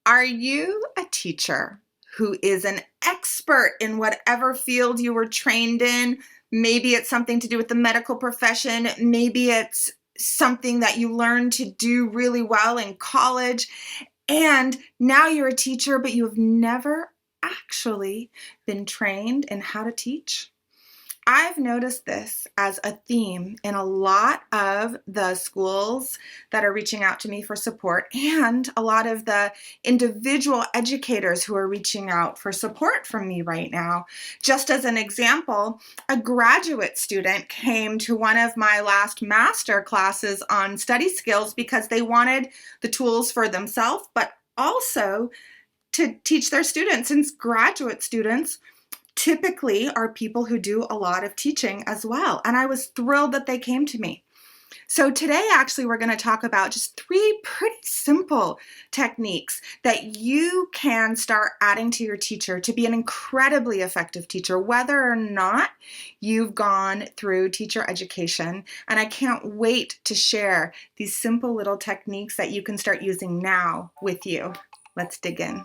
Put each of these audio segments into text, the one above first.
Are you a teacher who is an expert in whatever field you were trained in? Maybe it's something to do with the medical profession. Maybe it's something that you learned to do really well in college. And now you're a teacher, but you have never actually been trained in how to teach. I've noticed this as a theme in a lot of the schools that are reaching out to me for support and a lot of the individual educators who are reaching out for support from me right now. Just as an example, a graduate student came to one of my last master classes on study skills because they wanted the tools for themselves, but also to teach their students, since graduate students typically are people who do a lot of teaching as well. And I was thrilled that they came to me. So today, actually, we're going to talk about just 3 pretty simple techniques that you can start adding to your teacher to be an incredibly effective teacher, whether or not you've gone through teacher education. And I can't wait to share these simple little techniques that you can start using now with you. Let's dig in.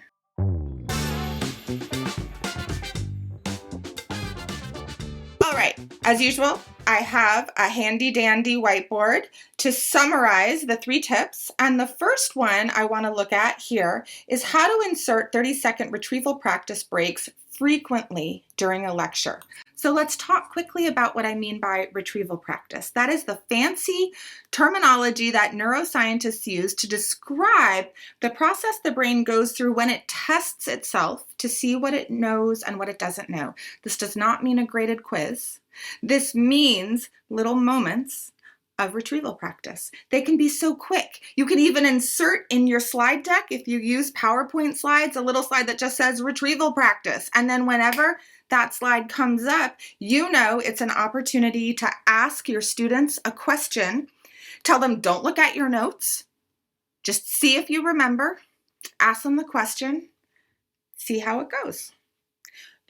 All right, as usual, I have a handy dandy whiteboard to summarize the 3 tips. And the first one I want to look at here is how to insert 30-second retrieval practice breaks frequently during a lecture. So let's talk quickly about what I mean by retrieval practice. That is the fancy terminology that neuroscientists use to describe the process the brain goes through when it tests itself to see what it knows and what it doesn't know. This does not mean a graded quiz. This means little moments of retrieval practice. They can be so quick. You can even insert in your slide deck, if you use PowerPoint slides, a little slide that just says retrieval practice. And then whenever that slide comes up, you know it's an opportunity to ask your students a question. Tell them, don't look at your notes. Just see if you remember. Ask them the question. See how it goes.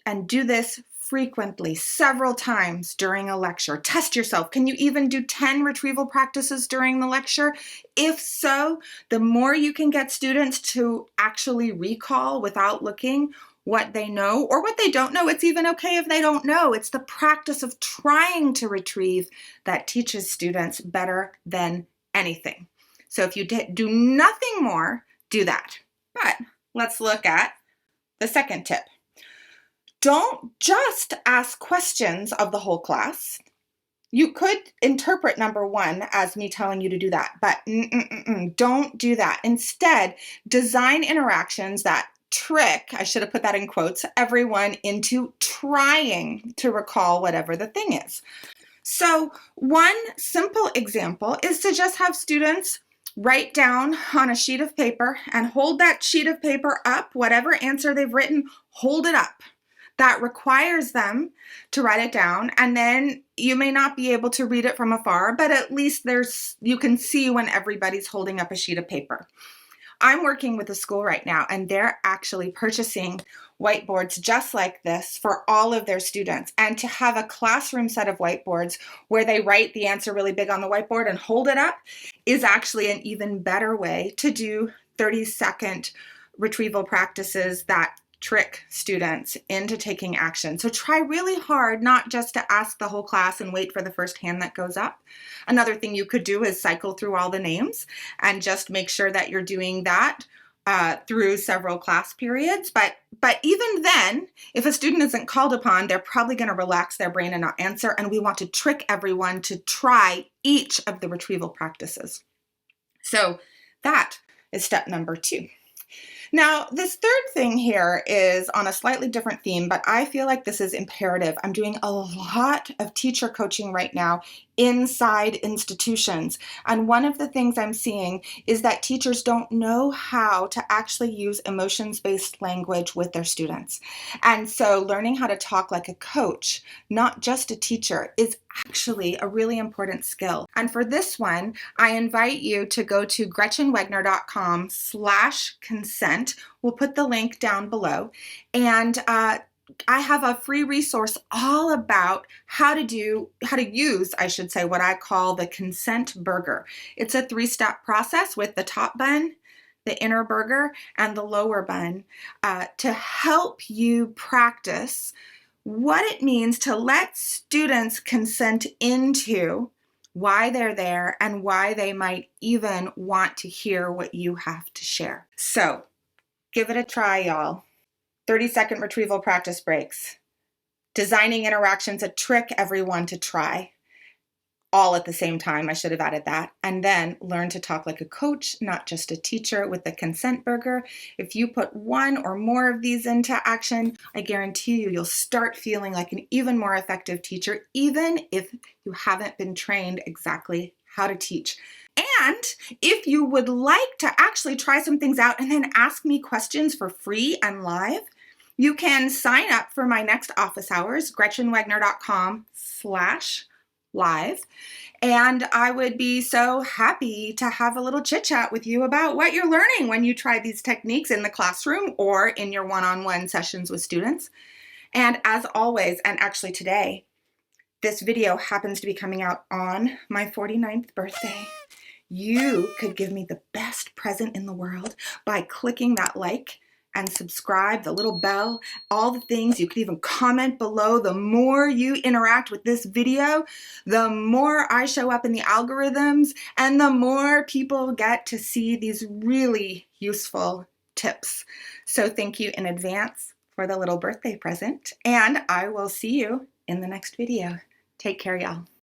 And do this frequently, several times during a lecture. Test yourself. Can you even do 10 retrieval practices during the lecture? If so, the more you can get students to actually recall without looking what they know or what they don't know. It's even okay if they don't know. It's the practice of trying to retrieve that teaches students better than anything. So if you do nothing more, do that. But let's look at the second tip. Don't just ask questions of the whole class. You could interpret number 1 as me telling you to do that, but don't do that. Instead, design interactions that trick, I should have put that in quotes, everyone into trying to recall whatever the thing is. So one simple example is to just have students write down on a sheet of paper and hold that sheet of paper up, whatever answer they've written, hold it up. That requires them to write it down, and then you may not be able to read it from afar, but at least you can see when everybody's holding up a sheet of paper. I'm working with a school right now, and they're actually purchasing whiteboards just like this for all of their students. And to have a classroom set of whiteboards where they write the answer really big on the whiteboard and hold it up is actually an even better way to do 30-second retrieval practices that trick students into taking action. So try really hard not just to ask the whole class and wait for the first hand that goes up. Another thing you could do is cycle through all the names and just make sure that you're doing that through several class periods. But even then, if a student isn't called upon, they're probably going to relax their brain and not answer. And we want to trick everyone to try each of the retrieval practices. So that is step number 2. Now, this third thing here is on a slightly different theme, but I feel like this is imperative. I'm doing a lot of teacher coaching right now inside institutions. And one of the things I'm seeing is that teachers don't know how to actually use emotions-based language with their students. And so learning how to talk like a coach, not just a teacher, is actually a really important skill. And for this one, I invite you to go to gretchenwegner.com/consent. We'll put the link down below. And I have a free resource all about how to use, I should say, what I call the consent burger. It's a 3-step process with the top bun, the inner burger, and the lower bun to help you practice what it means to let students consent into why they're there and why they might even want to hear what you have to share. So give it a try, y'all. 30-second retrieval practice breaks. Designing interactions, a trick everyone to try. All at the same time, I should have added that. And then learn to talk like a coach, not just a teacher, with the consent burger. If you put one or more of these into action, I guarantee you'll start feeling like an even more effective teacher, even if you haven't been trained exactly how to teach. And if you would like to actually try some things out and then ask me questions for free and live, you can sign up for my next office hours, gretchenwagner.com/live. And I would be so happy to have a little chit chat with you about what you're learning when you try these techniques in the classroom or in your one-on-one sessions with students. And as always, and actually today, this video happens to be coming out on my 49th birthday. You could give me the best present in the world by clicking that like and subscribe, the little bell, all the things. You could even comment below. The more you interact with this video, the more I show up in the algorithms and the more people get to see these really useful tips. So thank you in advance for the little birthday present, and I will see you in the next video. Take care, y'all.